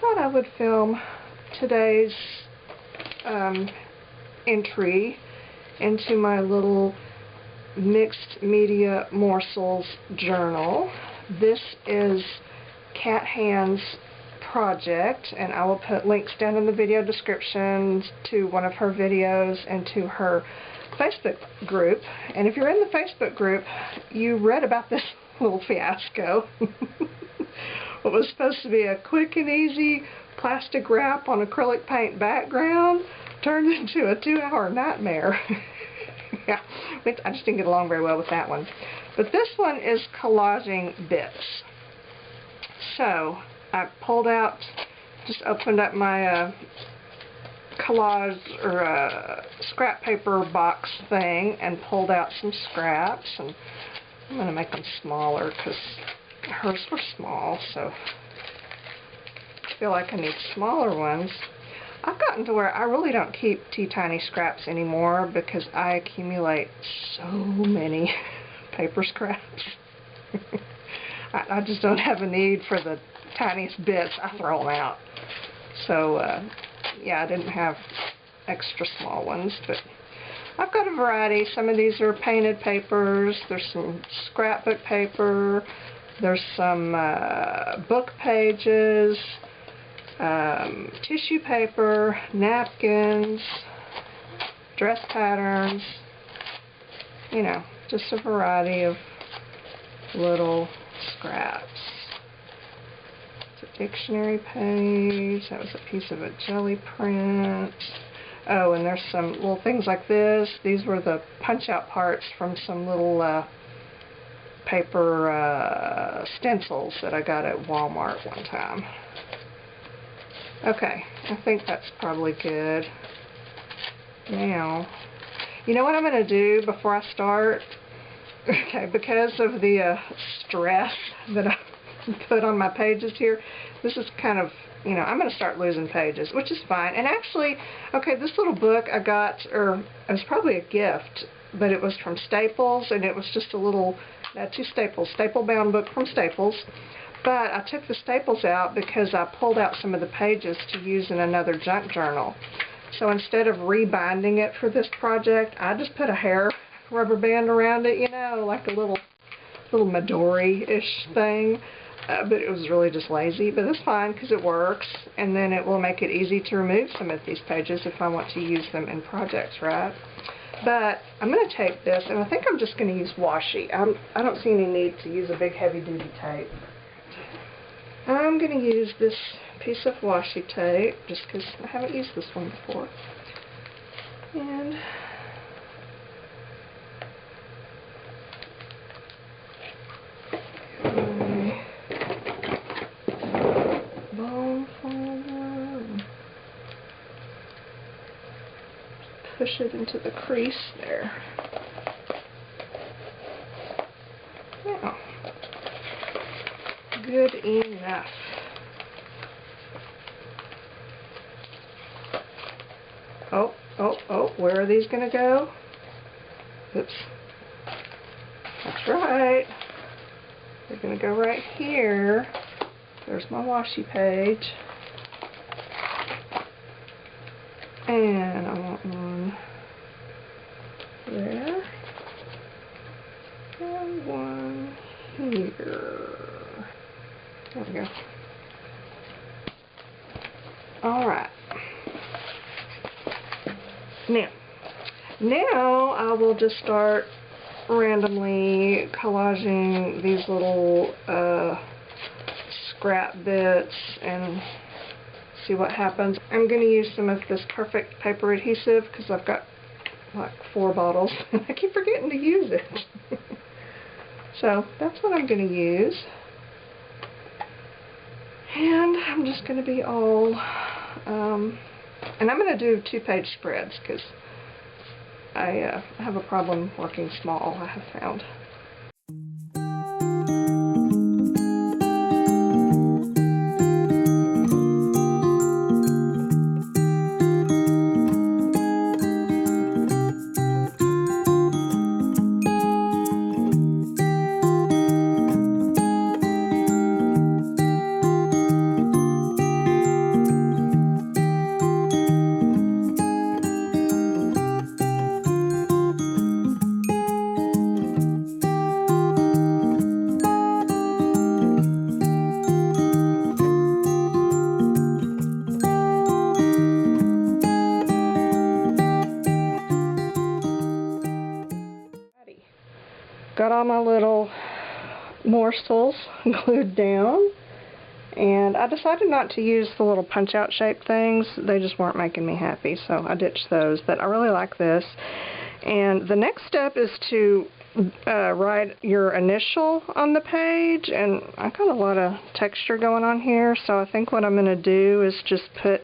thought I would film today's entry into my little mixed media morsels journal. This is Cat Hand's project, and I will put links down in the video description to one of her videos and to her Facebook group. And if you're in the Facebook group, you read about this little fiasco. What was supposed to be a quick and easy plastic wrap on acrylic paint background turned into a 2-hour nightmare. Yeah, I just didn't get along very well with that one. But this one is collaging bits. So I pulled out, just opened up my collage or scrap paper box thing and pulled out some scraps, and I'm going to make them smaller because hers were small, so I feel like I need smaller ones. I've gotten to where I really don't keep teeny scraps anymore because I accumulate so many paper scraps. I just don't have a need for the tiniest bits. I throw them out. So yeah, I didn't have extra small ones, but I've got a variety. Some of these are painted papers. There's some scrapbook paper. There's some book pages, tissue paper, napkins, dress patterns, you know, just a variety of little scraps. It's a dictionary page. That was a piece of a jelly print. Oh, and there's some little things like this. These were the punch-out parts from some little paper stencils that I got at Walmart one time. Okay, I think that's probably good. Now, you know what I'm going to do before I start? Okay, because of the stress that I put on my pages here, this is kind of, you know, I'm going to start losing pages, which is fine. And actually, okay, this little book I got, or it was probably a gift, but it was from Staples, and it was just a little, two Staples, staple-bound book from Staples. But I took the staples out because I pulled out some of the pages to use in another junk journal. So instead of rebinding it for this project, I just put a hair rubber band around it, you know, like a little Midori-ish thing. But it was really just lazy, but it's fine because it works, and then it will make it easy to remove some of these pages if I want to use them in projects, right? But I'm going to take this, and I think I'm just going to use washi. I don't see any need to use a big heavy-duty tape. I'm going to use this piece of washi tape just because I haven't used this one before. And push it into the crease there. Now, good enough. Oh, where are these going to go? Oops. That's right. They're going to go right here. There's my washi page. And I want one there. And one here. There we go. Alright. Now I will just start randomly collaging these little scrap bits and see what happens. I'm going to use some of this perfect paper adhesive because I've got like 4 bottles and I keep forgetting to use it. So that's what I'm going to use. And I'm just going to be all, and I'm going to do 2-page spreads because I have a problem working small, I have found. got all my little morsels glued down, and I decided not to use the little punch-out shape things. They just weren't making me happy, so I ditched those, but I really like this. And the next step is to write your initial on the page, and I got a lot of texture going on here, so I think what I'm going to do is just put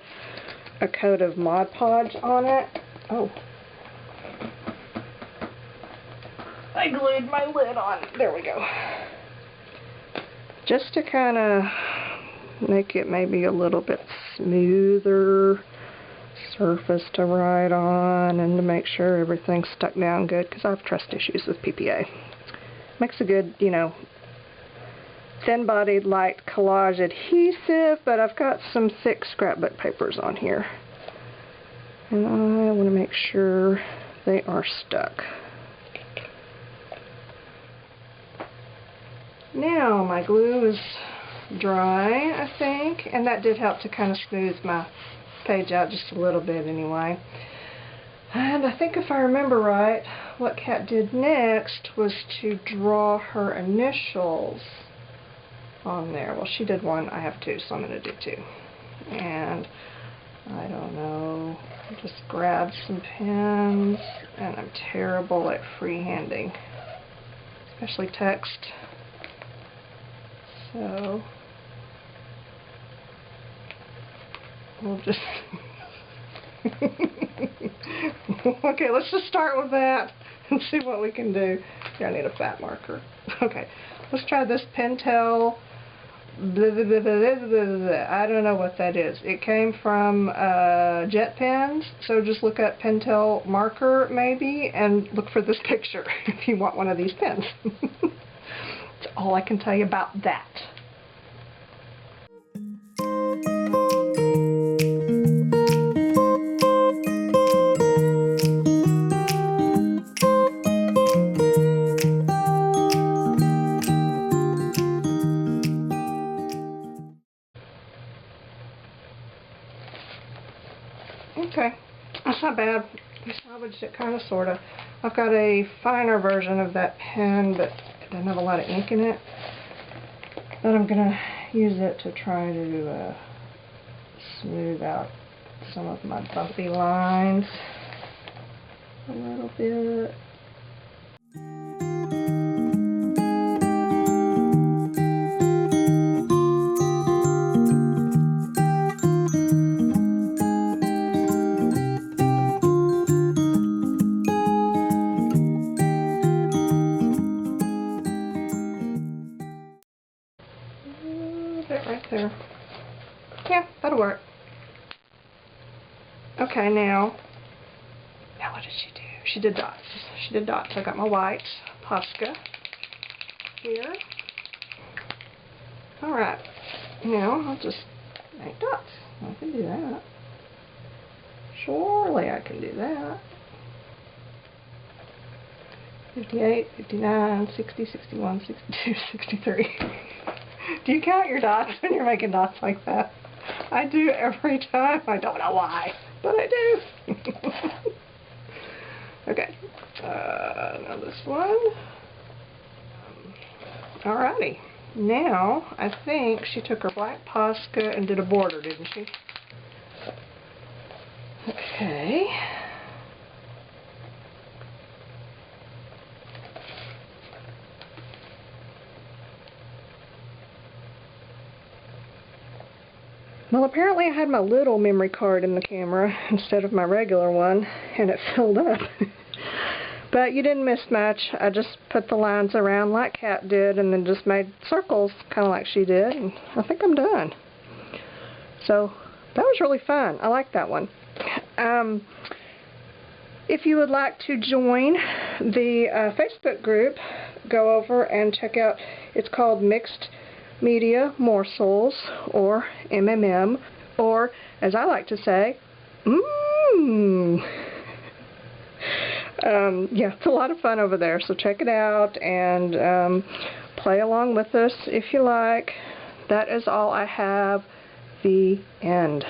a coat of Mod Podge on it. Oh, I glued my lid on. There we go. Just to kind of make it maybe a little bit smoother surface to write on, and to make sure everything's stuck down good, because I have trust issues with PPA. Makes a good, you know, thin-bodied light collage adhesive, but I've got some thick scrapbook papers on here, and I want to make sure they are stuck. Now my glue is dry, I think, and that did help to kind of smooth my page out just a little bit anyway. And I think if I remember right, what Kat did next was to draw her initials on there. Well, she did one, I have two, so I'm going to do two. And I don't know, I just grabbed some pens, and I'm terrible at freehanding, especially text. So we'll just okay, let's just start with that and see what we can do. Here, I need a fat marker. Okay, let's try this Pentel. Blah, blah, blah, blah, blah, blah. I don't know what that is. It came from Jet Pens, so just look up Pentel marker maybe and look for this picture if you want one of these pens. That's all I can tell you about that. Okay, that's not bad. I salvaged it kind of, sort of. I've got a finer version of that pen, but it doesn't have a lot of ink in it. But I'm going to use it to try to smooth out some of my bumpy lines a little bit. Right there. Yeah, that'll work. Okay, now what did she do? She did dots. She did dots. I got my white Posca here. Alright, now I'll just make dots. I can do that. Surely I can do that. 58, 59, 60, 61, 62, 63. Do you count your dots when you're making dots like that? I do every time. I don't know why, but I do. Okay. Now this one. Alrighty. Now, I think she took her black Posca and did a border, didn't she? Okay. Well, apparently I had my little memory card in the camera instead of my regular one, and it filled up. But you didn't miss much. I just put the lines around like Kat did, and then just made circles, kind of like she did, and I think I'm done. So, that was really fun. I like that one. If you would like to join the Facebook group, go over and check out, it's called Mixed Media Morsels, or MMM, or as I like to say, yeah, it's a lot of fun over there, so check it out and play along with us if you like. That is all I have. The end.